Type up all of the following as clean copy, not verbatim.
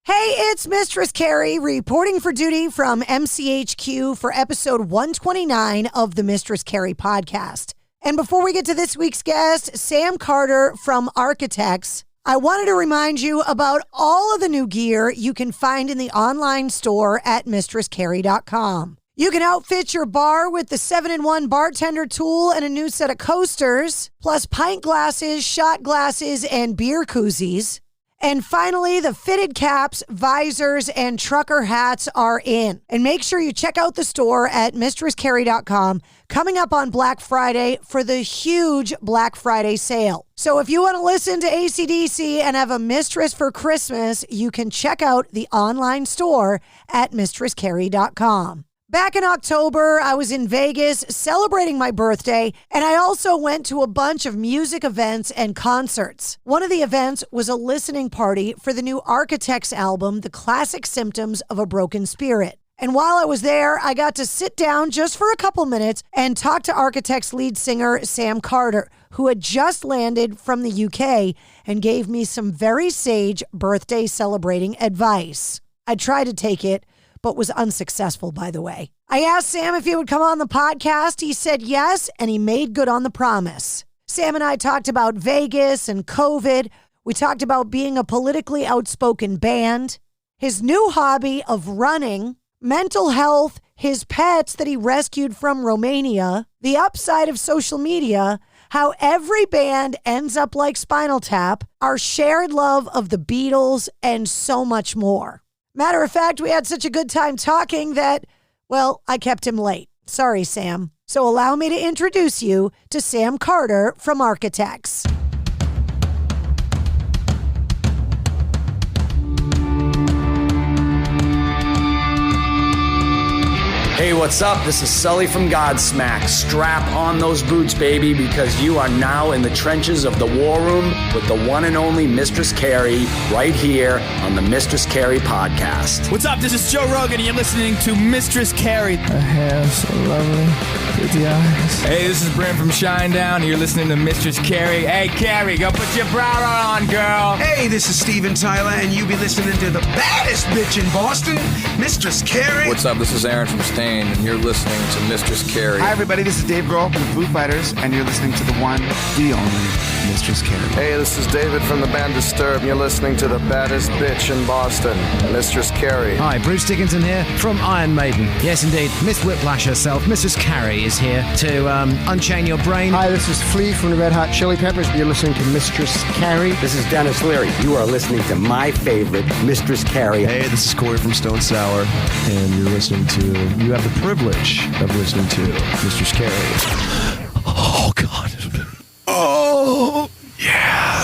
Hey, it's Mistress Carrie reporting for duty from MCHQ for episode 129 of the Mistress Carrie podcast. And before we get to this week's guest, Sam Carter from Architects, I wanted to remind you about all of the new gear you can find in the online store at mistresscarrie.com. You can outfit your bar with the 7-in-1 bartender tool and a new set of coasters, plus pint glasses, shot glasses, and beer koozies. And finally, the fitted caps, visors, and trucker hats are in. And make sure you check out the store at mistresscarrie.com coming up on Black Friday for the huge Black Friday sale. So if you want to listen to AC/DC and have a mistress for Christmas, you can check out the online store at mistresscarrie.com. Back in October, I was in Vegas celebrating my birthday, and I also went to a bunch of music events and concerts. One of the events was a listening party for the new Architects album, The Classic Symptoms of a Broken Spirit. And while I was there, I got to sit down just for a couple minutes and talk to Architects lead singer Sam Carter, who had just landed from the UK and gave me some very sage birthday celebrating advice. I tried to take it, but was unsuccessful, by the way. I asked Sam if he would come on the podcast. He said yes, and he made good on the promise. Sam and I talked about Vegas and COVID. We talked about being a politically outspoken band, his new hobby of running, mental health, his pets that he rescued from Romania, the upside of social media, how every band ends up like Spinal Tap, our shared love of the Beatles, and so much more. Matter of fact, we had such a good time talking that, well, I kept him late. Sorry, Sam. So allow me to introduce you to Sam Carter from Architects. Hey, what's up? This is Sully from Godsmack. Strap on those boots, baby, because you are now in the trenches of the war room with the one and only Mistress Carrie right here on the Mistress Carrie podcast. What's up? This is Joe Rogan, and you're listening to Mistress Carrie. Her hair so lovely, pretty eyes. Hey, this is Brent from Shinedown, and you're listening to Mistress Carrie. Hey, Carrie, go put your bra on, girl. Hey, this is Steven Tyler, and you be listening to the baddest bitch in Boston, Mistress Carrie. What's up? This is Aaron from Stain, and you're listening to Mistress Carrie. Hi, everybody. This is Dave Grohl from the Foo Fighters, and you're listening to the one, the only Mistress Carrie. Hey, this is David from the band Disturbed, and you're listening to the baddest bitch in Boston, Mistress Carrie. Hi, Bruce Dickinson here from Iron Maiden. Yes, indeed, Miss Whiplash herself, Mistress Carrie, is here to unchain your brain. Hi, this is Flea from the Red Hot Chili Peppers. You're listening to Mistress Carrie. This is Dennis Leary. You are listening to my favorite, Mistress Carrie. Hey, this is Corey from Stone Sour, and you're listening to, you have the privilege of listening to Mistress Carrie. Oh, God. Oh, yeah.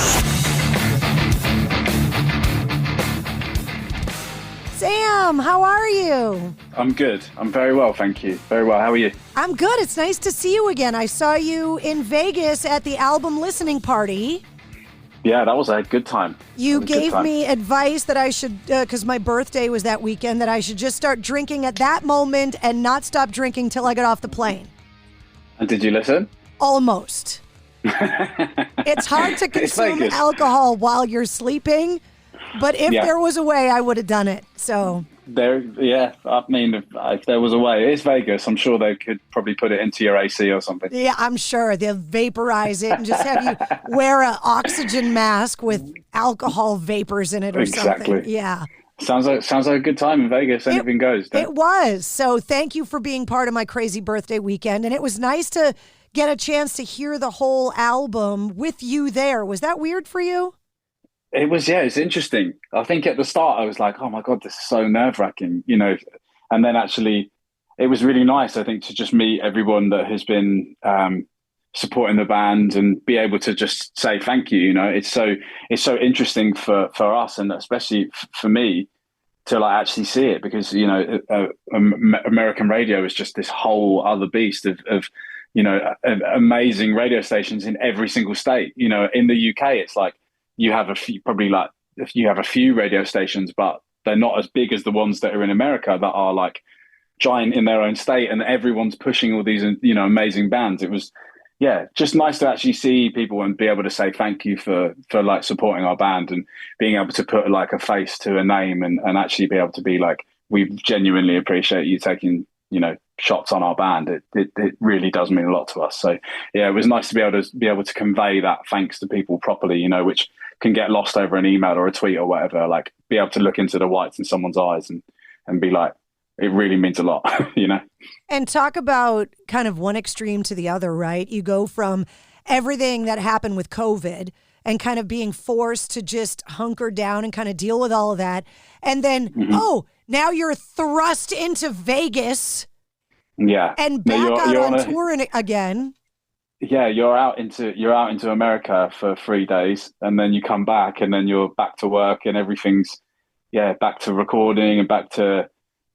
Sam, how are you? I'm good. I'm very well, thank you. Very well. How are you? I'm good. It's nice to see you again. I saw you in Vegas at the album listening party. Yeah, that was a good time. You gave me advice that I should, because my birthday was that weekend, that I should just start drinking at that moment and not stop drinking till I got off the plane. And did you listen? Almost. It's hard to consume alcohol while you're sleeping, but if there was a way, I would have done it. So I mean, if there was a way, it's Vegas. I'm sure they could probably put it into your AC or something. Yeah, I'm sure they'll vaporize it and just have you wear an oxygen mask with alcohol vapors in it or something. Yeah. Sounds like a good time in Vegas. Anything goes. It was. So thank you for being part of my crazy birthday weekend. And it was nice to get a chance to hear the whole album with you there. Was that weird for you? It was, it's interesting. I think at the start I was like, oh my God, this is so nerve-wracking, and then actually it was really nice, I think, to just meet everyone that has been supporting the band and be able to just say thank you. It's so interesting for us, and especially for me, to actually see it, because American radio is just this whole other beast of amazing radio stations in every single state. In the UK, it's like you have a few radio stations, but they're not as big as the ones that are in America that are like giant in their own state, and everyone's pushing all these amazing bands. yeah, just nice to actually see people and be able to say thank you for like supporting our band and being able to put like a face to a name and actually be able to be like, we genuinely appreciate you taking, shots on our band. It really does mean a lot to us. So yeah, it was nice to be able to convey that thanks to people properly, which can get lost over an email or a tweet or whatever. Like, be able to look into the whites in someone's eyes and be like, it really means a lot, And talk about kind of one extreme to the other, right? You go from everything that happened with COVID and kind of being forced to just hunker down and kind of deal with all of that. And then, now you're thrust into Vegas. Yeah. And back out on tour again. Yeah, you're out into America for 3 days, and then you come back, and then you're back to work, and everything's back to recording and back to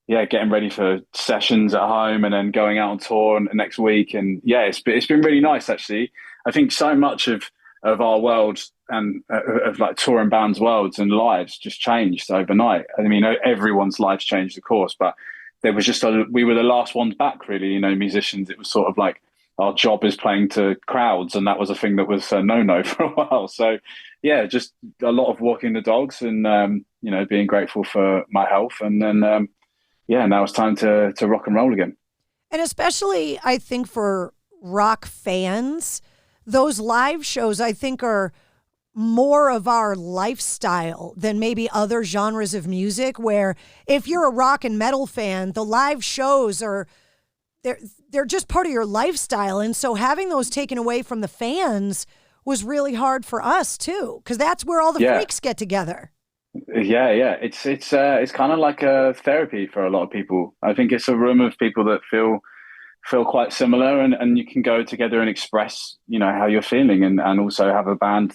getting ready for sessions at home, and then going out on tour next week. And it's been really nice, actually. I think so much of our world and of like touring bands' worlds and lives just changed overnight. I mean, everyone's lives changed, of course, but there was just we were the last ones back, really. Musicians. It was sort of like our job is playing to crowds, and that was a thing that was a no-no for a while. So yeah, just a lot of walking the dogs and being grateful for my health, and then now it's time to rock and roll again. And especially, I think, for rock fans, those live shows, I think, are more of our lifestyle than maybe other genres of music, where if you're a rock and metal fan, the live shows they're just part of your lifestyle. And so having those taken away from the fans was really hard for us too, because that's where all the freaks get together. Yeah. It's kind of like a therapy for a lot of people. I think it's a room of people that feel quite similar, and you can go together and express, how you're feeling, and also have a band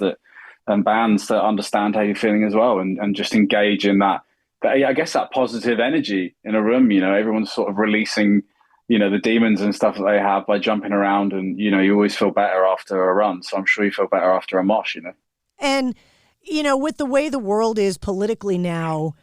and bands that understand how you're feeling as well, and just engage in that I guess that positive energy in a room. Everyone's sort of releasing, the demons and stuff that they have by jumping around, and you always feel better after a run. So I'm sure you feel better after a mosh, And with the way the world is politically now,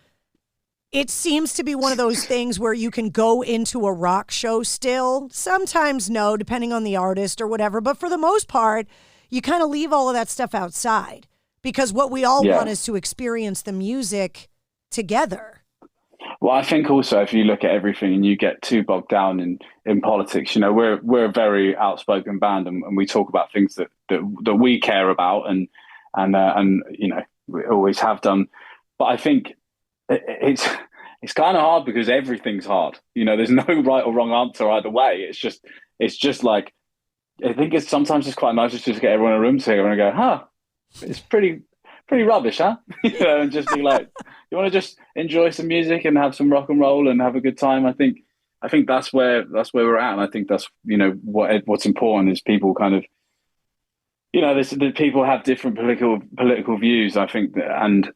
it seems to be one of those things where you can go into a rock show still. Sometimes no, depending on the artist or whatever. But for the most part, you kind of leave all of that stuff outside, because what we all want is to experience the music together. Well, I think also if you look at everything and you get too bogged down in politics, we're a very outspoken band, and we talk about things that we care about and we always have done. But I think it's kind of hard because everything's hard. There's no right or wrong answer either way. It's just like, I think sometimes it's quite nice to just get everyone in a room together and go, it's pretty rubbish, huh? And just be like, you want to just enjoy some music and have some rock and roll and have a good time. I think that's where we're at, and I think that's what's important is people kind of, that people have different political views. I think and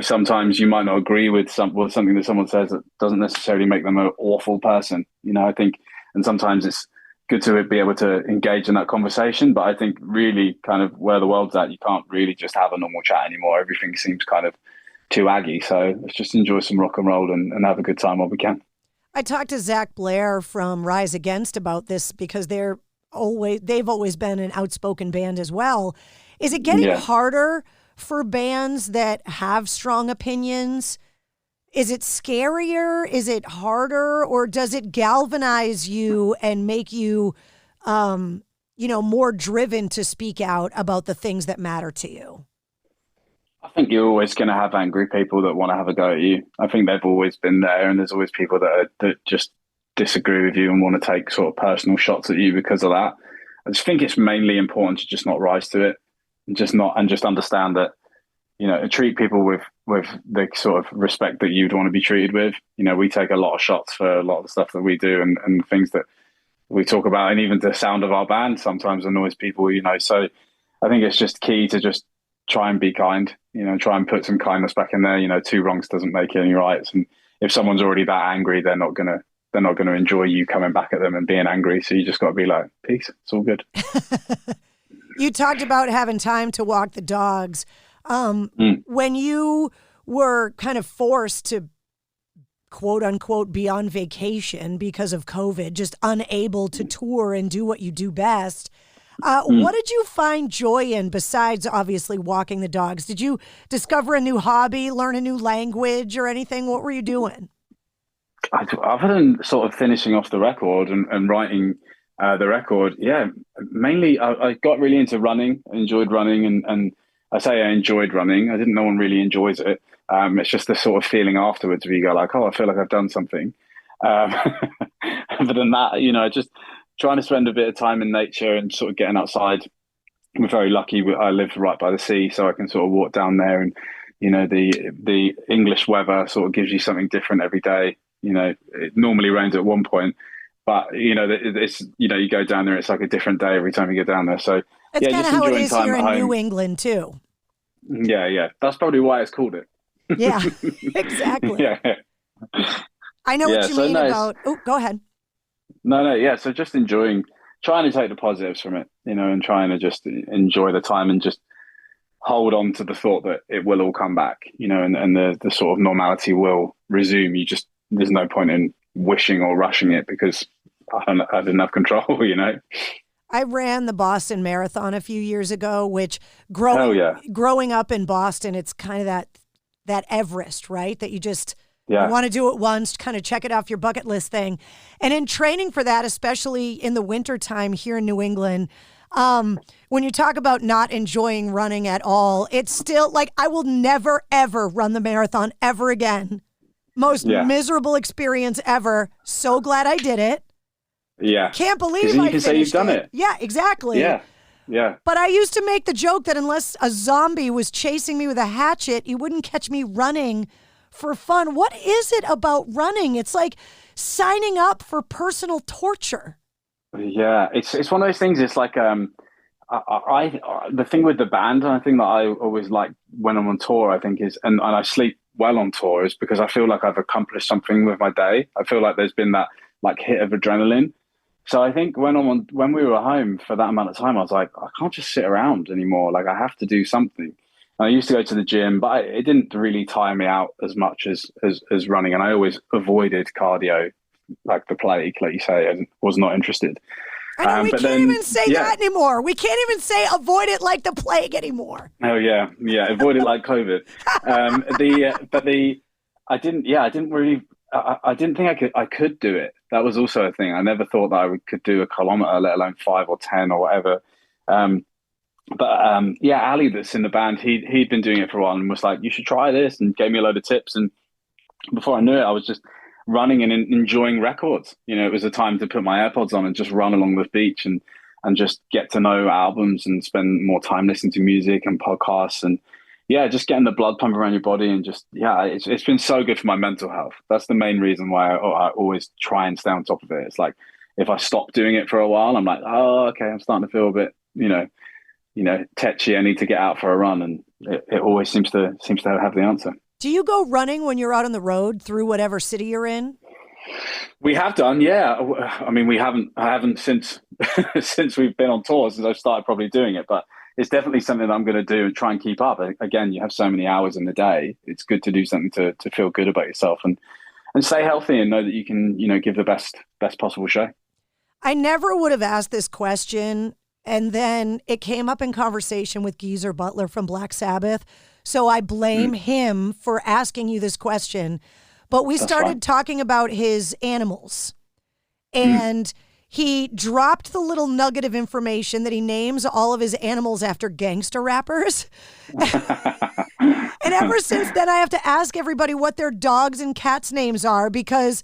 sometimes you might not agree with something that someone says that doesn't necessarily make them an awful person. I think, and sometimes it's good to be able to engage in that conversation. But I think really kind of where the world's at, you can't really just have a normal chat anymore. Everything seems kind of too aggy. So let's just enjoy some rock and roll and have a good time while we can. I talked to Zach Blair from Rise Against about this, because they've always been an outspoken band as well. Is it getting harder for bands that have strong opinions? Is it scarier? Is it harder? Or does it galvanize you and make you, more driven to speak out about the things that matter to you? I think you're always going to have angry people that want to have a go at you. I think they've always been there, and there's always people that just disagree with you and want to take sort of personal shots at you because of that. I just think it's mainly important to just not rise to it, and just understand that, treat people with the sort of respect that you'd want to be treated with. We take a lot of shots for a lot of the stuff that we do and things that we talk about, and even the sound of our band sometimes annoys people, So I think it's just key to just try and be kind, try and put some kindness back in there. Two wrongs doesn't make any rights. And if someone's already that angry, they're not gonna enjoy you coming back at them and being angry. So you just got to be like, peace, it's all good. You talked about having time to walk the dogs. When you were kind of forced to quote unquote be on vacation because of COVID, just unable to tour and do what you do best. What did you find joy in besides obviously walking the dogs? Did you discover a new hobby, learn a new language or anything? What were you doing? Other than sort of finishing off the record and writing the record, mainly I got really into running, enjoyed running, and I say I enjoyed running. I didn't know one really enjoys it. It's just the sort of feeling afterwards where you go like, oh, I feel like I've done something. Other than that, just trying to spend a bit of time in nature and sort of getting outside. We're very lucky. I live right by the sea, so I can sort of walk down there, and the English weather sort of gives you something different every day. It normally rains at one point, but it's you go down there, it's like a different day every time you go down there. So that's kind of just how it enjoying is time here at in home. New England too. Yeah. That's probably why it's called it. Yeah, exactly. Yeah. I know what you mean about. Oh, go ahead. No. Yeah. So just trying to take the positives from it, and trying to just enjoy the time and just hold on to the thought that it will all come back, and the sort of normality will resume. There's no point in wishing or rushing it because I didn't have control, I ran the Boston Marathon a few years ago, which growing up in Boston, it's kind of that Everest, right? That you just you want to do it once, kind of check it off your bucket list thing. And in training for that, especially in the wintertime here in New England, when you talk about not enjoying running at all, it's still like I will never, ever run the marathon ever again. Most miserable experience ever. So glad I did it. Yeah. Can't believe you can say you've done it. Yeah, exactly. Yeah. But I used to make the joke that unless a zombie was chasing me with a hatchet, you wouldn't catch me running for fun. What is it about running? It's like signing up for personal torture. Yeah, it's one of those things. It's like the thing with the band, and I think that I always like when I'm on tour, I think is, and I sleep well on tour, is because I feel like I've accomplished something with my day. I feel like there's been that like hit of adrenaline. So I think when we were home for that amount of time, I was like, I can't just sit around anymore. Like I have to do something. And I used to go to the gym, but it didn't really tire me out as much as running. And I always avoided cardio like the plague, like you say, and was not interested. I know, we can't even say that anymore. We can't even say avoid it like the plague anymore. Oh yeah, avoid it like COVID. I didn't think I could do it. That was also a thing. I never thought that I could do a kilometer, let alone 5 or 10 or whatever. Ali, that's in the band, he'd been doing it for a while and was like, you should try this, and gave me a load of tips. And before I knew it, I was just running and enjoying records. It was a time to put my AirPods on and just run along the beach and just get to know albums and spend more time listening to music and podcasts and just getting the blood pumping around your body and just it's been so good for my mental health. That's the main reason why I always try and stay on top of it. It's like if I stop doing it for a while, I'm like, oh, okay, I'm starting to feel a bit tetchy. I need to get out for a run, and it always seems to have the answer. Do you go running when you're out on the road through whatever city you're in? We have done, yeah. I mean, I haven't since we've been on tour, since I've started probably doing it, but it's definitely something that I'm going to do and try and keep up. Again, you have so many hours in the day. It's good to do something to feel good about yourself and stay healthy and know that you can, give the best possible show. I never would have asked this question, and then it came up in conversation with Geezer Butler from Black Sabbath. So I blame him for asking you this question. But we started talking about his animals. And he dropped the little nugget of information that he names all of his animals after gangster rappers. And ever since then, I have to ask everybody what their dogs and cats' names are, because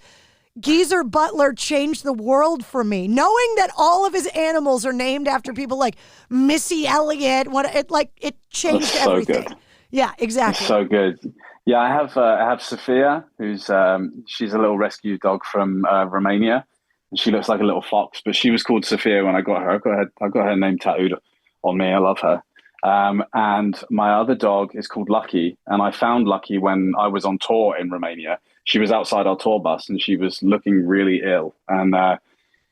Geezer Butler changed the world for me. Knowing that all of his animals are named after people like Missy Elliott, it changed everything. Good. Yeah, exactly. It's so good. Yeah, I have Sophia, who's she's a little rescue dog from Romania, and she looks like a little fox. But she was called Sophia when I got her. I got her name tattooed on me. I love her. And my other dog is called Lucky, and I found Lucky when I was on tour in Romania. She was outside our tour bus, and she was looking really ill. And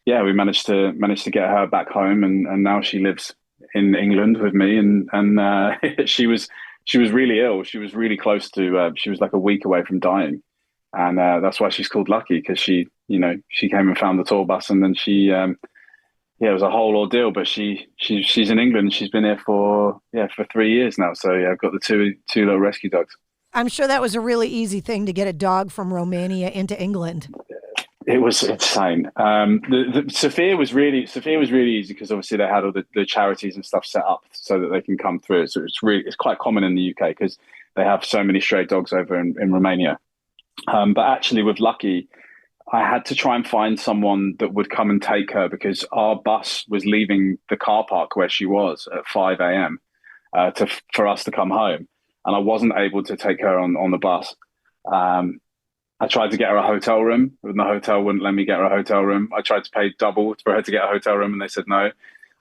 we managed to get her back home, and now she lives in England with me. And she was really ill. She was really close to, she was like a week away from dying. And that's why she's called Lucky, because she came and found the tour bus, and then it was a whole ordeal. But she's in England. She's been here for 3 years now. So yeah, I've got the two little rescue dogs. I'm sure that was a really easy thing to get a dog from Romania into England. It was insane. Sophia was really easy, because obviously they had all the charities and stuff set up so that they can come through. So it's quite common in the UK because they have so many stray dogs over in Romania. But actually with Lucky, I had to try and find someone that would come and take her, because our bus was leaving the car park where she was at 5 a.m. For us to come home. And I wasn't able to take her on the bus. I tried to get her a hotel room, and the hotel wouldn't let me get her a hotel room. I tried to pay double for her to get a hotel room, and they said no.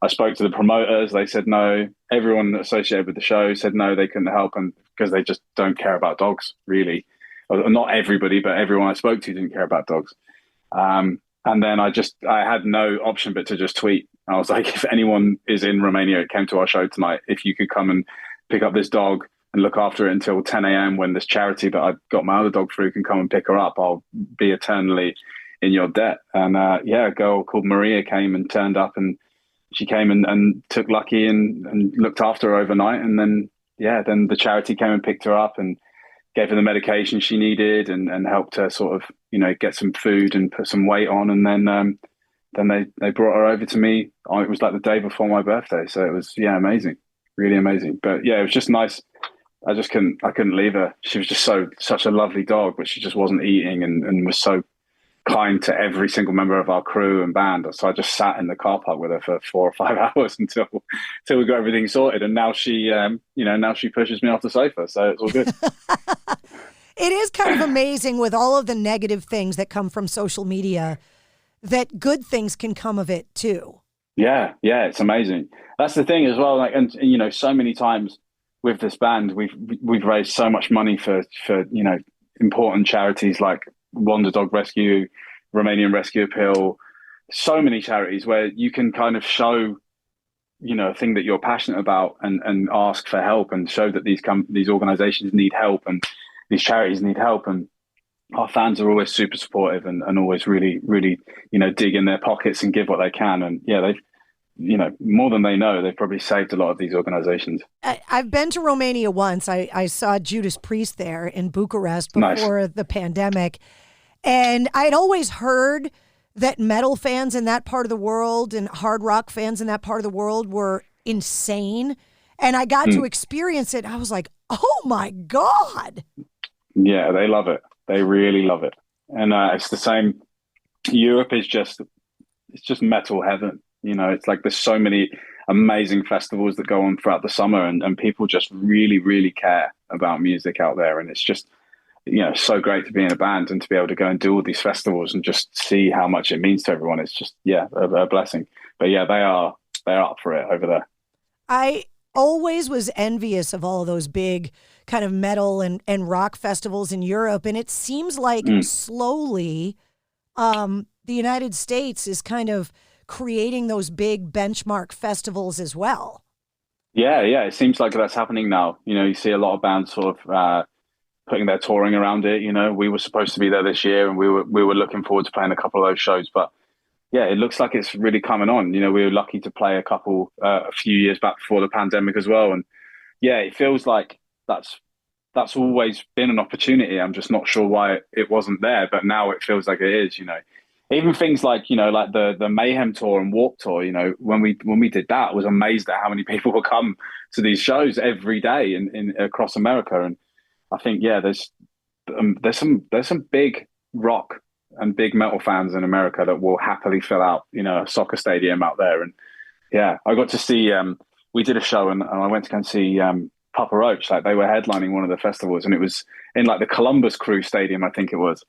I spoke to the promoters. They said no. Everyone associated with the show said no, they couldn't help, and because they just don't care about dogs, really. Not everybody, but everyone I spoke to didn't care about dogs. And then I had no option but to just tweet. I was like, if anyone is in Romania, came to our show tonight, if you could come and pick up this dog and look after it until 10 a.m. when this charity that I got my other dog through can come and pick her up, I'll be eternally in your debt. And a girl called Maria came and turned up, and she came and took Lucky and looked after her overnight. And then the charity came and picked her up and gave her the medication she needed and helped her sort of, get some food and put some weight on. And then they brought her over to me. It was like the day before my birthday. So it was, amazing, really amazing. But it was just nice. I couldn't leave her. She was just such a lovely dog, but she just wasn't eating and was so kind to every single member of our crew and band. So I just sat in the car park with her for 4 or 5 hours until we got everything sorted. And now she pushes me off the sofa. So it's all good. It is kind of amazing with all of the negative things that come from social media that good things can come of it too. Yeah, it's amazing. That's the thing as well. Like, and so many times with this band, we've raised so much money for important charities like Wonder Dog Rescue, Romanian Rescue Appeal, so many charities where you can kind of show a thing that you're passionate about and ask for help and show that these organizations need help and these charities need help. And our fans are always super supportive and always really, really, dig in their pockets and give what they can. And they've, more than they know, they've probably saved a lot of these organizations. I've been to Romania once. I saw Judas Priest there in Bucharest before the pandemic. And I'd always heard that metal fans in that part of the world and hard rock fans in that part of the world were insane. And I got to experience it. I was like, oh my God. Yeah, they love it. They really love it. And it's the same. Europe is just metal heaven. It's like there's so many amazing festivals that go on throughout the summer and people just really, really care about music out there. And it's just, so great to be in a band and to be able to go and do all these festivals and just see how much it means to everyone. It's just, a blessing. But they're up for it over there. I always was envious of all those big kind of metal and rock festivals in Europe. And it seems like slowly the United States is kind of creating those big benchmark festivals as well. Yeah. It seems like that's happening now. You see a lot of bands sort of putting their touring around it. We were supposed to be there this year and we were looking forward to playing a couple of those shows. But it looks like it's really coming on. We were lucky to play a few years back before the pandemic as well. And it feels like that's always been an opportunity. I'm just not sure why it wasn't there, but now it feels like it is, Even things like, like the Mayhem tour and Warped Tour, when we did that, I was amazed at how many people will come to these shows every day in across America. And I think, there's some big rock and big metal fans in America that will happily fill out, a soccer stadium out there. And I got to see, we did a show and I went to go and see Papa Roach. Like they were headlining one of the festivals and it was in like the Columbus Crew Stadium, I think it was.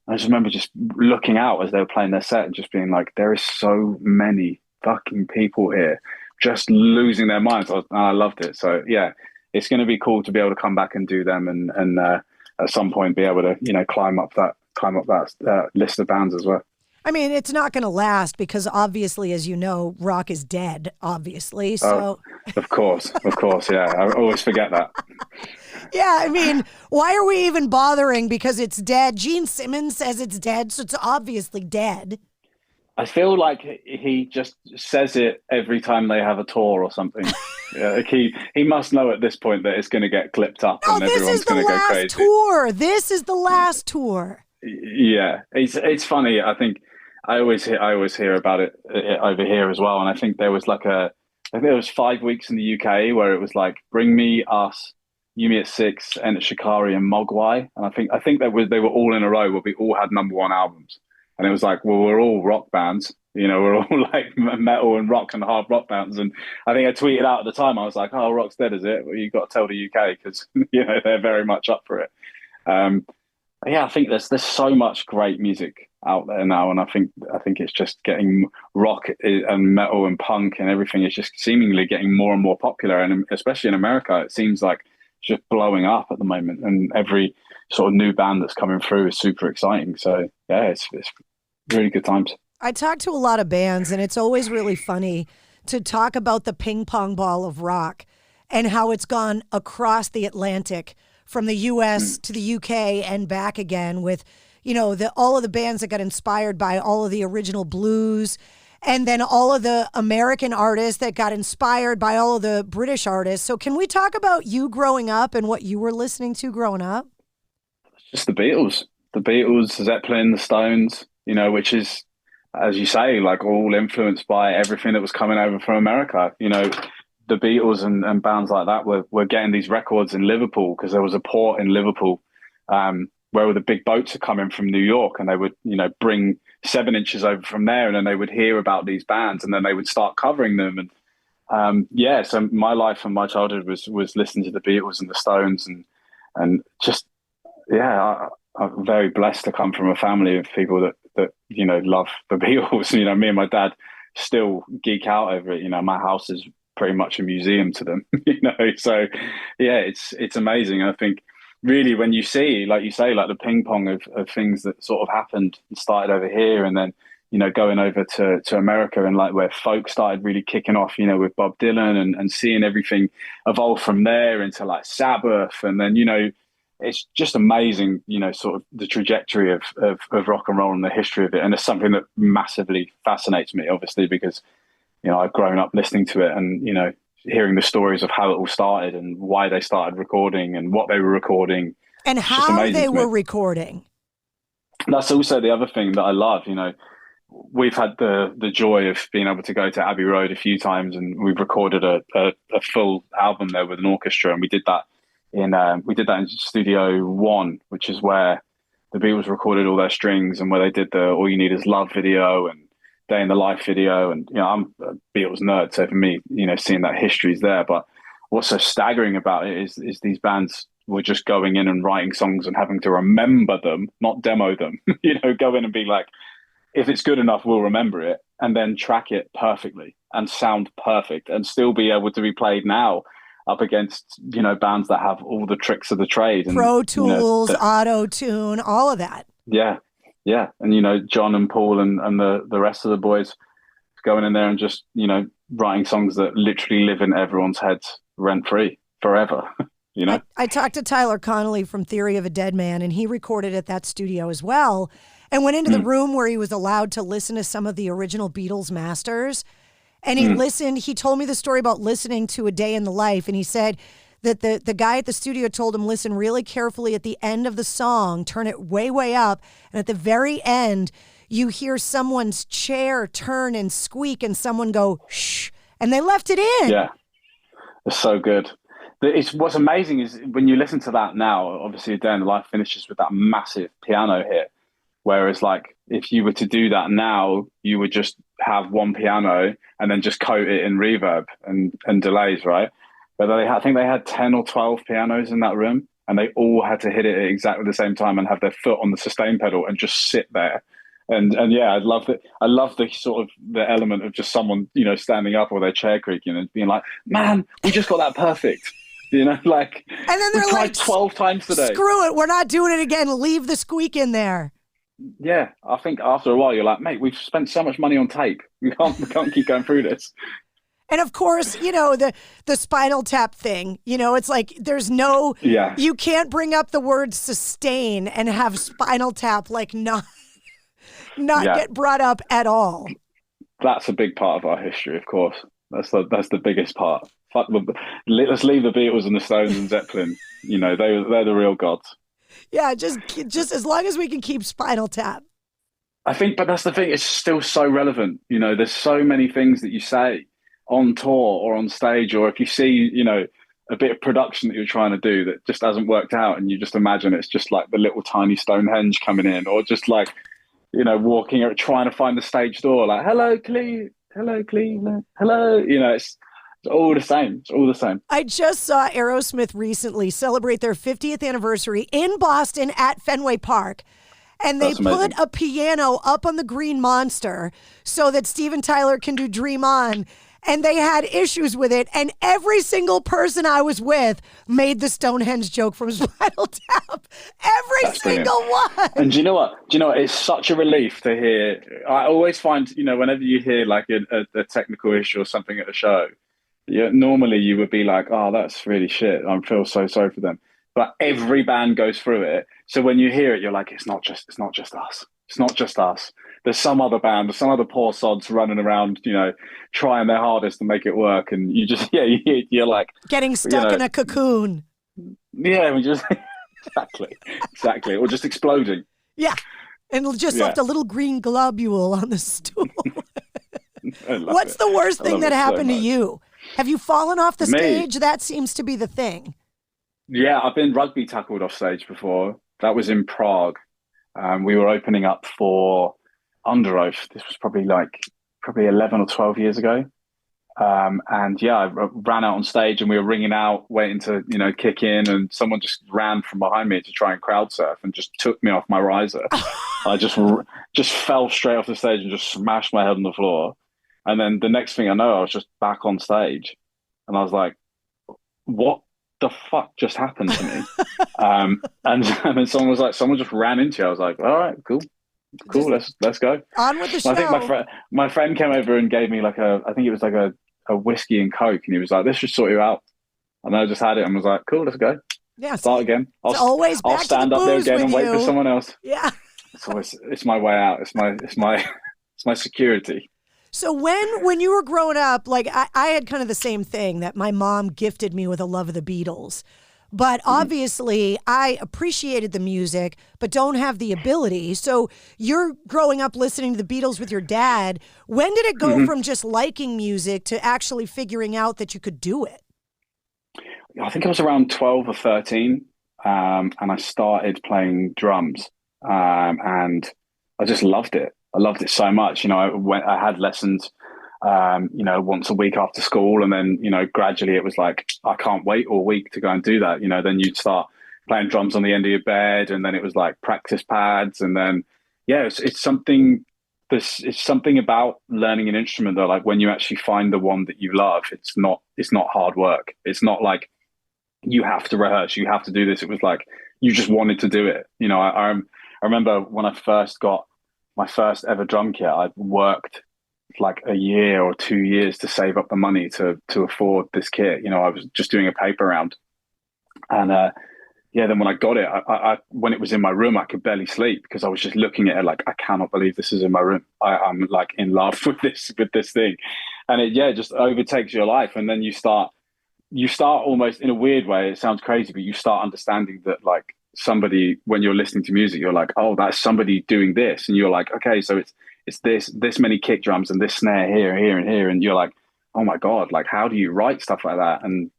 I just remember just looking out as they were playing their set and just being like, there is so many fucking people here just losing their minds. I loved it. So it's going to be cool to be able to come back and do them and at some point be able to, climb up that list of bands as well. I mean, it's not going to last because obviously, as you know, rock is dead, obviously. So, of course. Yeah. I always forget that. Yeah, I mean, why are we even bothering? Because it's dead. Gene Simmons says it's dead, so it's obviously dead. I feel like he just says it every time they have a tour or something. Like he must know at this point that it's going to get clipped up and everyone's going to go crazy. Tour. This is the last tour. Yeah, it's funny. I think I always hear about it over here as well. And I think there was I think there was 5 weeks in the UK where it was like Bring Me, Us, You Me at Six, and Shikari and Mogwai. And I think they were all in a row where we all had #1 albums. And it was like, well, we're all rock bands, we're all like metal and rock and hard rock bands. And I think I tweeted out at the time, I was like, oh, rock's dead, is it? Well, you got to tell the UK because, they're very much up for it. Yeah, I think there's so much great music out there now. And I think it's just getting rock and metal and punk and everything is just seemingly getting more and more popular. And especially in America, it seems like it's just blowing up at the moment. And every sort of new band that's coming through is super exciting. So yeah, it's really good times. I talk to a lot of bands, and it's always really funny to talk about the ping pong ball of rock and how it's gone across the Atlantic from the U.S. to the U.K. and back again with, all of the bands that got inspired by all of the original blues, and then all of the American artists that got inspired by all of the British artists. So can we talk about you growing up and what you were listening to growing up? Just the Beatles, Zeppelin, the Stones, which is, as you say, like all influenced by everything that was coming over from America. The Beatles and bands like that were getting these records in Liverpool because there was a port in Liverpool where the big boats are coming from New York, and they would, bring 7 inches over from there, and then they would hear about these bands, and then they would start covering them. And so my life and my childhood was listening to the Beatles and the Stones, and just I'm very blessed to come from a family of people that love the Beatles. Me and my dad still geek out over it. My house is pretty much a museum to them. So yeah, it's amazing. I think really when you see, like you say, like the ping pong of things that sort of happened and started over here, and then going over to America, and like where folk started really kicking off, with Bob Dylan, and seeing everything evolve from there into like Sabbath, and then it's just amazing, sort of the trajectory of rock and roll and the history of it. And it's something that massively fascinates me, obviously, because, I've grown up listening to it and, hearing the stories of how it all started and why they started recording and what they were recording. And how they were recording. That's also the other thing that I love. We've had the joy of being able to go to Abbey Road a few times, and we've recorded a full album there with an orchestra. And we did that in Studio One, which is where the Beatles recorded all their strings and where they did the All You Need Is Love video and Day in the Life video. And, I'm a Beatles nerd, so for me, seeing that history is there. But what's so staggering about it is these bands were just going in and writing songs and having to remember them, not demo them, go in and be like, if it's good enough, we'll remember it, and then track it perfectly and sound perfect and still be able to be played now up against, bands that have all the tricks of the trade. And, Pro Tools, Auto-Tune, all of that. Yeah. Yeah. And, John and Paul and the rest of the boys going in there and just, writing songs that literally live in everyone's heads rent-free forever, I talked to Tyler Connolly from Theory of a Dead Man, and he recorded at that studio as well, and went into the room where he was allowed to listen to some of the original Beatles masters. And he listened, he told me the story about listening to A Day in the Life. And he said that the guy at the studio told him, listen really carefully at the end of the song, turn it way, way up. And at the very end, you hear someone's chair turn and squeak and someone go, shh. And they left it in. Yeah, it's so good. What's amazing is when you listen to that now, obviously A Day in the Life finishes with that massive piano hit. Whereas like if you were to do that now, you would just have one piano and then just coat it in reverb and delays, right? But I think they had 10 or 12 pianos in that room, and they all had to hit it at exactly the same time and have their foot on the sustain pedal and just sit there. And yeah, I love it. I love the sort of the element of just someone, standing up or their chair creaking and being like, man, we just got that perfect. Like, and then they're like 12 times today. Screw it. We're not doing it again. Leave the squeak in there. Yeah, I think after a while you're like, mate, we've spent so much money on tape. We can't keep going through this. And of course, the Spinal Tap thing, it's like there's no, you can't bring up the word sustain and have Spinal Tap like not get brought up at all. That's a big part of our history, of course. That's the biggest part. Let's leave the Beatles and the Stones and Zeppelin. They're the real gods. Yeah, just as long as we can keep Spinal Tap. I think, but that's the thing. It's still so relevant. There's so many things that you say on tour or on stage, or if you see, a bit of production that you're trying to do that just hasn't worked out, and you just imagine it's just like the little tiny Stonehenge coming in, or just like, walking or trying to find the stage door, like, hello, Cleveland, hello. It's all the same. It's all the same. I just saw Aerosmith recently celebrate their 50th anniversary in Boston at Fenway Park. And they put a piano up on the Green Monster so that Steven Tyler can do Dream On. And they had issues with it. And every single person I was with made the Stonehenge joke from Spinal Tap. That's single one. And do you know what? It's such a relief to hear. I always find, whenever you hear like a technical issue or something at a show, normally you would be like, oh, that's really shit. I feel so sorry for them. But every band goes through it. So when you hear it, you're like, it's not just us. It's not just us. There's some other band, there's some other poor sods running around, trying their hardest to make it work. And you just, you're like getting stuck in a cocoon. Yeah, we just exactly. Or just exploding. Yeah. And just left a little green globule on the stool. What's the worst thing that happened to you? Have you fallen off the stage? That seems to be the thing. Yeah, I've been rugby tackled off stage before. That was in Prague. We were opening up for Under Oath. This was probably 11 or 12 years ago. I ran out on stage and we were ringing out, waiting to, kick in, and someone just ran from behind me to try and crowd surf and just took me off my riser. I just fell straight off the stage and just smashed my head on the floor. And then the next thing I know, I was just back on stage and I was like, what the fuck just happened to me? And then someone just ran into you. I was like, all right, cool, let's go on with the show. I think my friend came over and gave me I think it was like a whiskey and Coke, and he was like, this should sort you out. And I just had it and was like, cool, let's go. Yeah, start again. I'll stand up there again and wait for someone else. Yeah, it's my way out. It's my security. So when you were growing up, like I had kind of the same thing, that my mom gifted me with a love of the Beatles. But obviously I appreciated the music, but don't have the ability. So you're growing up listening to the Beatles with your dad. When did it go from just liking music to actually figuring out that you could do it? I think I was around 12 or 13, and I started playing drums, and I just loved it. I loved it so much. I had lessons, once a week after school. And then, gradually it was like, I can't wait all week to go and do that. Then you'd start playing drums on the end of your bed, and then it was like practice pads. And then, it's something about learning an instrument that, like, when you actually find the one that you love, it's not hard work. It's not like you have to rehearse, you have to do this. It was like, you just wanted to do it. I remember when I first got my first ever drum kit, I'd worked like a year or 2 years to save up the money to afford this kit. I was just doing a paper round. And then when I got it, I when it was in my room, I could barely sleep because I was just looking at it like, I cannot believe this is in my room. I'm like in love with this thing. And it just overtakes your life. And then you start almost, in a weird way, it sounds crazy, but you start understanding that, like, somebody, when you're listening to music, you're like, oh, that's somebody doing this, and you're like, okay, so it's this many kick drums and this snare here and here, and you're like, oh my god, like, how do you write stuff like that? And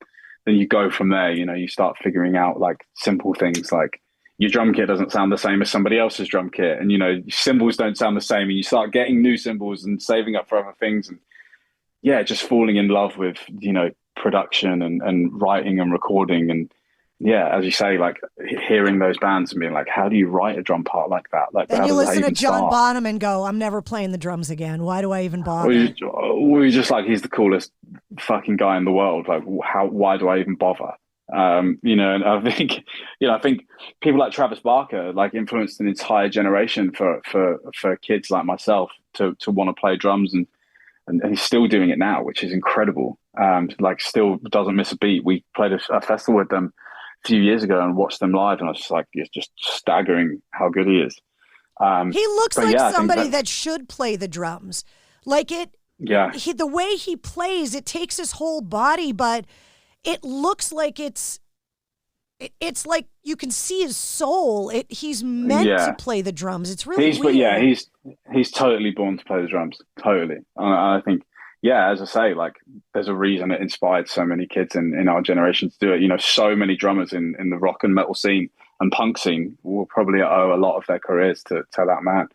then you go from there. You start figuring out like simple things, like your drum kit doesn't sound the same as somebody else's drum kit, and cymbals don't sound the same, and you start getting new cymbals and saving up for other things, and just falling in love with production and writing and recording. And as you say, like, hearing those bands and being like, how do you write a drum part like that? Like, then you listen to John Bonham and go, I'm never playing the drums again. Why do I even bother? We're just like, he's the coolest fucking guy in the world. Like, why do I even bother? And I think people like Travis Barker, like, influenced an entire generation for kids like myself to want to play drums. And and he's still doing it now, which is incredible. Like still doesn't miss a beat. We played a festival with them a few years ago and watched them live, and I was just like, it's just staggering how good he is. He looks like somebody that should play the drums. Like it, yeah. The way he plays, it takes his whole body, but it looks like it's like you can see his soul. He's meant to play the drums. It's really weird. But yeah, he's totally born to play the drums. Totally. And I think, yeah, as I say, like there's a reason it inspired so many kids in our generation to do it. You know, so many drummers in the rock and metal scene and punk scene will probably owe a lot of their careers to that man.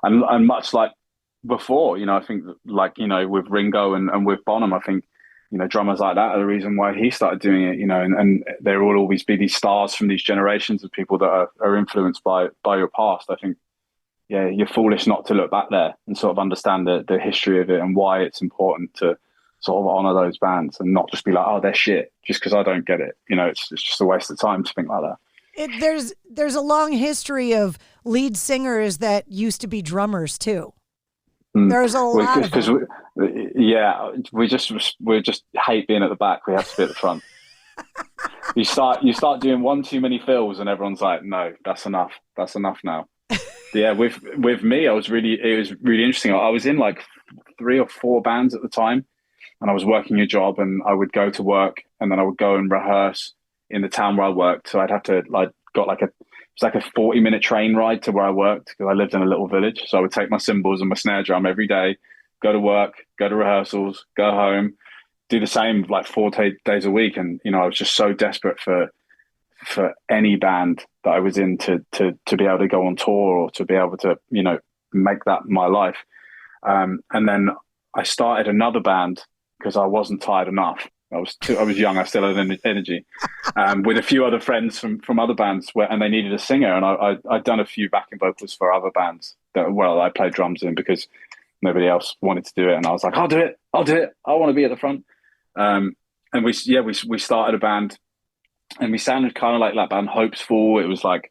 And much like before, you know, I think like, you know, with Ringo and with Bonham, I think, you know, drummers like that are the reason why he started doing it, you know, and there will always be these stars from these generations of people that are influenced by your past. I think, yeah, you're foolish not to look back there and sort of understand the history of it and why it's important to sort of honor those bands and not just be like, oh, they're shit just because I don't get it. You know, it's just a waste of time to think like that. There's a long history of lead singers that used to be drummers too. There's a lot of them. We just hate being at the back. We have to be at the front. You start doing one too many fills, and everyone's like, "No, that's enough. That's enough now." Yeah, with me, it was really interesting. I was in like 3 or 4 bands at the time, and I was working a job, and I would go to work, and then I would go and rehearse in the town where I worked. So I'd have to it's like a 40-minute train ride to where I worked because I lived in a little village. So I would take my cymbals and my snare drum every day, go to work, go to rehearsals, go home, do the same like 4 days a week. And, you know, I was just so desperate for any band that I was in to be able to go on tour or to be able to, you know, make that my life. And then I started another band because I wasn't tired enough. I was young. I still had energy, with a few other friends from other bands, and they needed a singer. And I'd done a few backing vocals for other bands that I played drums in because nobody else wanted to do it. And I was like, I'll do it. I want to be at the front. And we started a band, and we sounded kind of like that band Hopes Fall. It was like,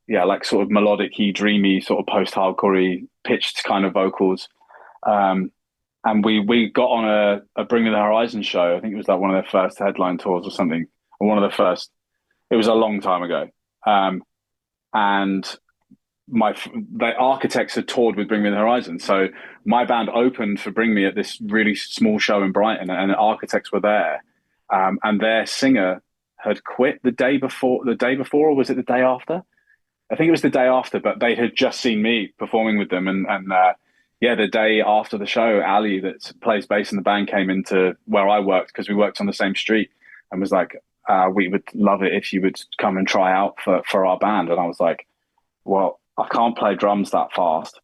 yeah, like sort of melodic-y, dreamy, sort of post-hardcore-y, pitched kind of vocals. And we got on a Bring Me the Horizon show. I think it was like one of their first headline tours or something, or one of the first. It was a long time ago. And the Architects had toured with Bring Me the Horizon. So my band opened for Bring Me at this really small show in Brighton, and the Architects were there. And their singer had quit the day before, or was it the day after? I think it was the day after, but they had just seen me performing with them. And the day after the show, Ali, that plays bass in the band, came into where I worked because we worked on the same street, and was like, we would love it if you would come and try out for our band. And I was like, well, I can't play drums that fast.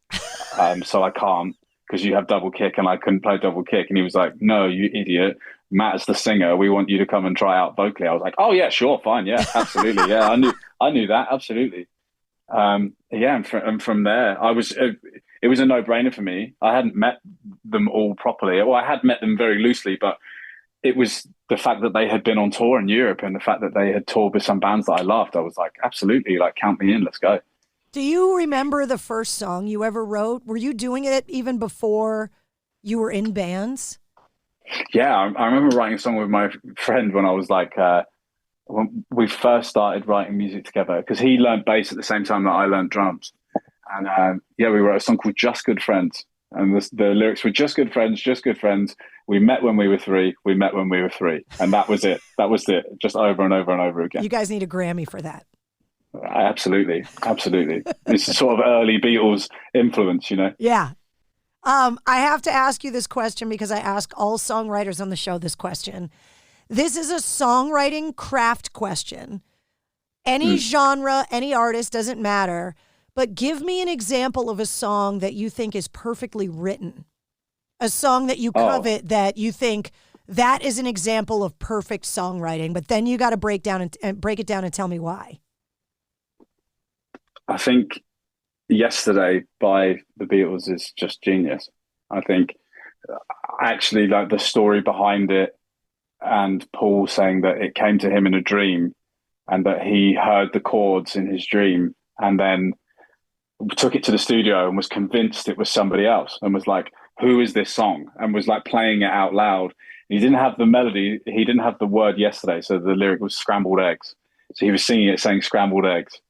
So I can't, because you have double kick and I couldn't play double kick. And he was like, no, you idiot. Matt's the singer. We want you to come and try out vocally. I was like, oh yeah, sure. Fine. Yeah, absolutely. Yeah. I knew that. Absolutely. And from there, it was a no-brainer for me. I hadn't met them all properly. Well, I had met them very loosely, but it was the fact that they had been on tour in Europe and the fact that they had toured with some bands that I loved. I was like, absolutely, like, count me in, let's go. Do you remember the first song you ever wrote? Were you doing it even before you were in bands? Yeah, I remember writing a song with my friend when I was like, when we first started writing music together, because he learned bass at the same time that I learned drums. And we wrote a song called Just Good Friends. And the lyrics were just good friends, just good friends. We met when we were 3. We met when we were 3. And that was it. That was it. Just over and over and over again. You guys need a Grammy for that. Absolutely. Absolutely. It's sort of early Beatles influence, you know? Yeah. I have to ask you this question because I ask all songwriters on the show this question. This is a songwriting craft question. Any genre, any artist, doesn't matter. But give me an example of a song that you think is perfectly written. A song that you covet that you think that is an example of perfect songwriting. But then you got to break it down and tell me why. I think Yesterday by the Beatles is just genius. I think actually like the story behind it, and Paul saying that it came to him in a dream and that he heard the chords in his dream and then took it to the studio and was convinced it was somebody else and was like, who is this song? And was like playing it out loud. He didn't have the melody. He didn't have the word yesterday. So the lyric was scrambled eggs. So he was singing it, saying scrambled eggs.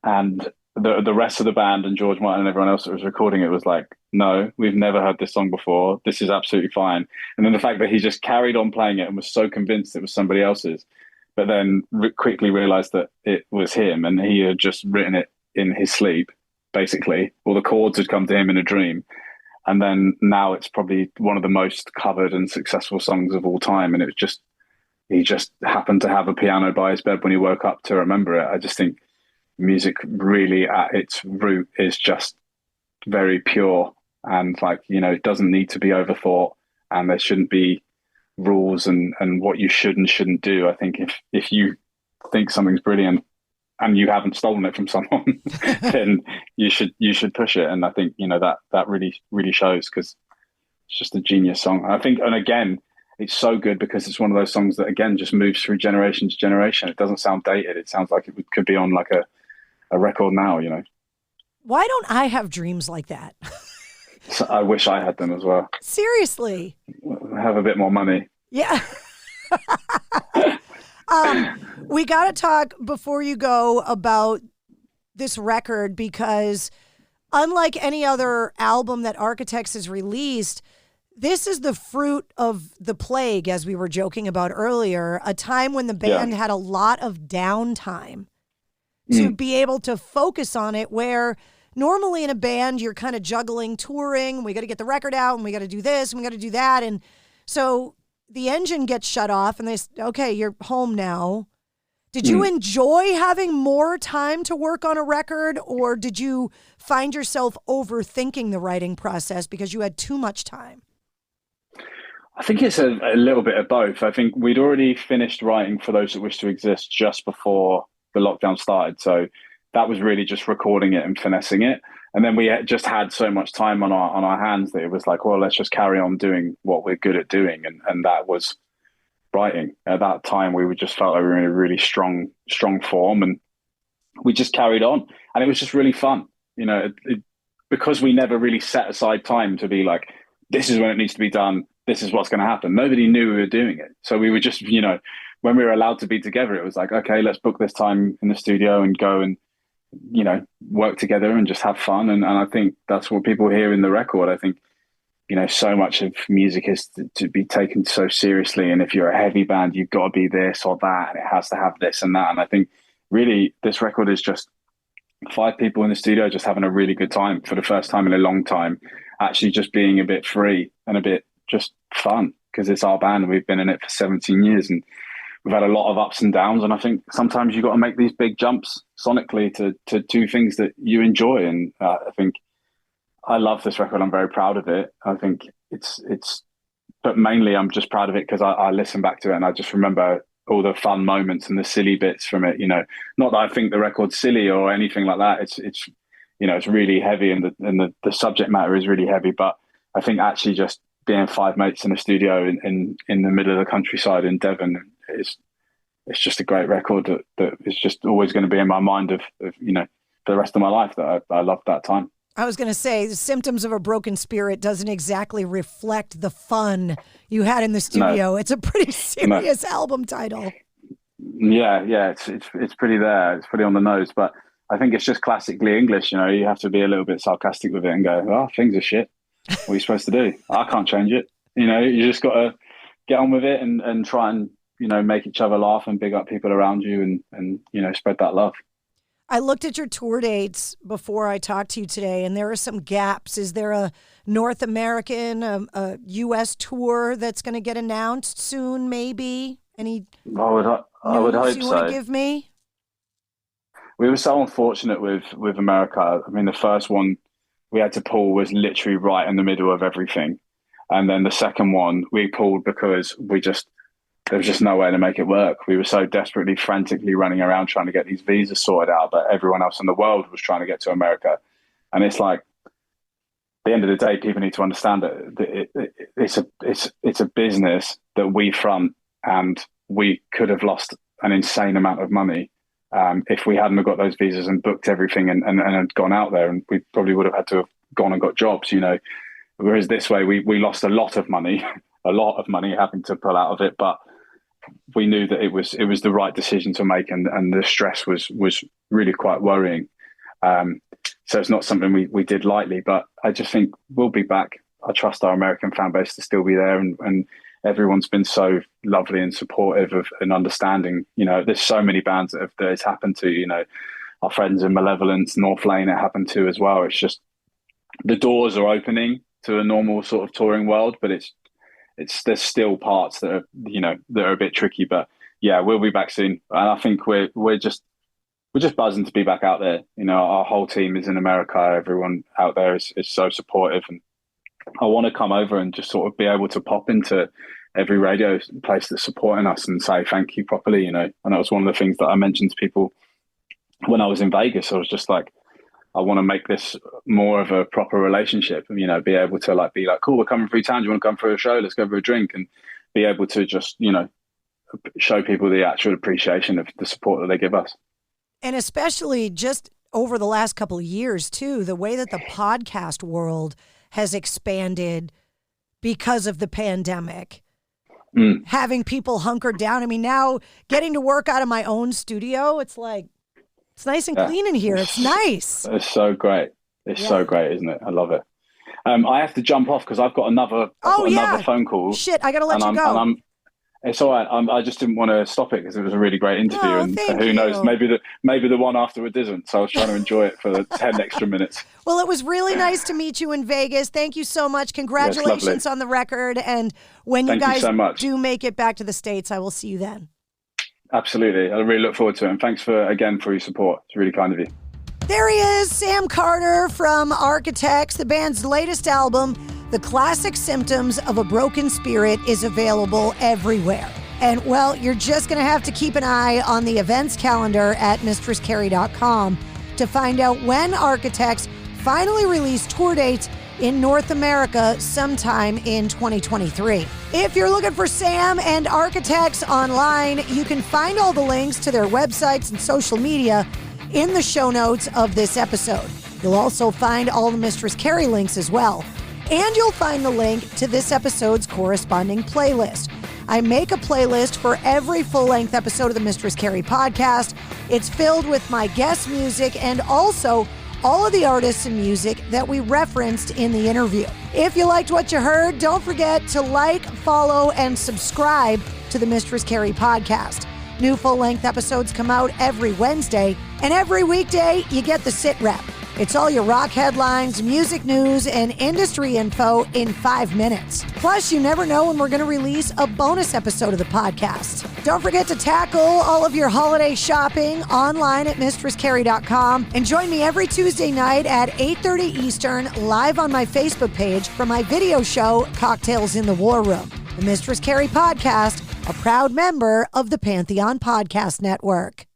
And the rest of the band and George Martin and everyone else that was recording it was like, no, we've never heard this song before. This is absolutely fine. And then the fact that he just carried on playing it and was so convinced it was somebody else's, but then quickly realized that it was him and he had just written it in his sleep, basically. All the chords had come to him in a dream. And then now it's probably one of the most covered and successful songs of all time. And it was just, he just happened to have a piano by his bed when he woke up to remember it. I just think music really at its root is just very pure and like, you know, it doesn't need to be overthought and there shouldn't be rules and what you should and shouldn't do. I think if you think something's brilliant and you haven't stolen it from someone, then you should push it. And I think, you know, that really shows because it's just a genius song. I think, and again, it's so good because it's one of those songs that again just moves through generation to generation. It doesn't sound dated. It sounds like it could be on like a record now, you know. Why don't I have dreams like that? So I wish I had them as well. Seriously. Have a bit more money. Yeah. We got to talk before you go about this record because unlike any other album that Architects has released, this is the fruit of the plague, as we were joking about earlier, a time when the band had a lot of downtime to be able to focus on it, where normally in a band, you're kind of juggling touring. We got to get the record out and we got to do this and we got to do that. And so the engine gets shut off and they say, okay, you're home now. Did you enjoy having more time to work on a record, or did you find yourself overthinking the writing process because you had too much time? I think it's a little bit of both. I think we'd already finished writing For Those That Wish to Exist just before the lockdown started. So that was really just recording it and finessing it. And then we just had so much time on our hands that it was like, well, let's just carry on doing what we're good at doing. And that was writing. At that time, we just felt like we were in a really strong form, and we just carried on. And it was just really fun, you know, because we never really set aside time to be like, this is when it needs to be done. This is what's going to happen. Nobody knew we were doing it. So we were just, you know, when we were allowed to be together, it was like, okay, let's book this time in the studio and go and, you know, work together and just have fun. And I think that's what people hear in the record. I think, you know, so much of music is to be taken so seriously. And if you're a heavy band, you've got to be this or that, and it has to have this and that. And I think really this record is just 5 people in the studio just having a really good time for the first time in a long time, actually just being a bit free and a bit just fun, because it's our band. We've been in it for 17 years and we've had a lot of ups and downs. And I think sometimes you've got to make these big jumps sonically to do things that you enjoy. And I think I love this record. I'm very proud of it. I think it's, but mainly I'm just proud of it because I listen back to it and I just remember all the fun moments and the silly bits from it. You know, not that I think the record's silly or anything like that. It's you know, it's really heavy and the subject matter is really heavy. But I think actually just being 5 mates in a studio in the middle of the countryside in Devon it's just a great record that is just always going to be in my mind of you know, for the rest of my life, that I loved that time. I was going to say, the Symptoms of a Broken Spirit doesn't exactly reflect the fun you had in the studio. No. It's a pretty serious album title. Yeah, it's pretty there. It's pretty on the nose, but I think it's just classically English. You know, you have to be a little bit sarcastic with it and go, oh, things are shit. What are you supposed to do? I can't change it. You know, you just got to get on with it and try and, you know, make each other laugh and big up people around you and you know, spread that love. I looked at your tour dates before I talked to you today, and there are some gaps. Is there a North American, a U.S. tour that's going to get announced soon, maybe? Any I would hope you so. want to give me? We were so unfortunate with America. I mean, the first one we had to pull was literally right in the middle of everything. And then the second one we pulled because there was just no way to make it work. We were so desperately, frantically running around trying to get these visas sorted out, but everyone else in the world was trying to get to America. And it's like, at the end of the day, people need to understand that it's a business that we front, and we could have lost an insane amount of money if we hadn't have got those visas and booked everything and had gone out there, and we probably would have had to have gone and got jobs, you know. Whereas this way, we lost a lot of money, having to pull out of it, but we knew that it was the right decision to make, and the stress was really quite worrying. So it's not something we did lightly, but I just think we'll be back. I trust our American fan base to still be there, and everyone's been so lovely and supportive of and understanding. You know, there's so many bands that it's happened to. You know, our friends in Malevolence, North Lane, it happened to as well. It's just the doors are opening to a normal sort of touring world, but there's still parts that are a bit tricky. But yeah, we'll be back soon, and I think we're just buzzing to be back out there. You know, our whole team is in America. Everyone out there is so supportive, and I want to come over and just sort of be able to pop into every radio place that's supporting us and say thank you properly. You know, and that was one of the things that I mentioned to people when I was in Vegas. I was just like, I want to make this more of a proper relationship, and, you know, be able to be like, cool, we're coming through town. Do you want to come for a show? Let's go for a drink, and be able to just, you know, show people the actual appreciation of the support that they give us. And especially just over the last couple of years too, the way that the podcast world has expanded because of the pandemic. Having people hunkered down. I mean, now getting to work out of my own studio, it's like, it's nice and clean in here. It's nice. It's so great. It's so great, isn't it? I love it. I have to jump off because I've got another phone call. Shit, I got to let you go. It's all right. I just didn't want to stop it because it was a really great interview, and who knows, maybe the one afterwards isn't. So I was trying to enjoy it for the 10 extra minutes. Well, it was really nice to meet you in Vegas. Thank you so much. Congratulations on the record. And when you guys do make it back to the States, I will see you then. Absolutely. I really look forward to it. And thanks for your support. It's really kind of you. There he is, Sam Carter from Architects. The band's latest album, The Classic Symptoms of a Broken Spirit, is available everywhere. And, well, you're just going to have to keep an eye on the events calendar at mistresscarrie.com to find out when Architects finally release tour dates in North America sometime in 2023. If you're looking for Sam and Architects online, you can find all the links to their websites and social media in the show notes of this episode. You'll also find all the Mistress Carrie links as well. And you'll find the link to this episode's corresponding playlist. I make a playlist for every full-length episode of the Mistress Carrie podcast. It's filled with my guest music and also all of the artists and music that we referenced in the interview. If you liked what you heard, don't forget to like, follow, and subscribe to the Mistress Carrie podcast. New full-length episodes come out every Wednesday, and every weekday you get the sit rep. It's all your rock headlines, music news, and industry info in 5 minutes. Plus, you never know when we're going to release a bonus episode of the podcast. Don't forget to tackle all of your holiday shopping online at mistresscarrie.com, and join me every Tuesday night at 8:30 Eastern live on my Facebook page for my video show, Cocktails in the War Room. The Mistress Carrie podcast, a proud member of the Pantheon Podcast Network.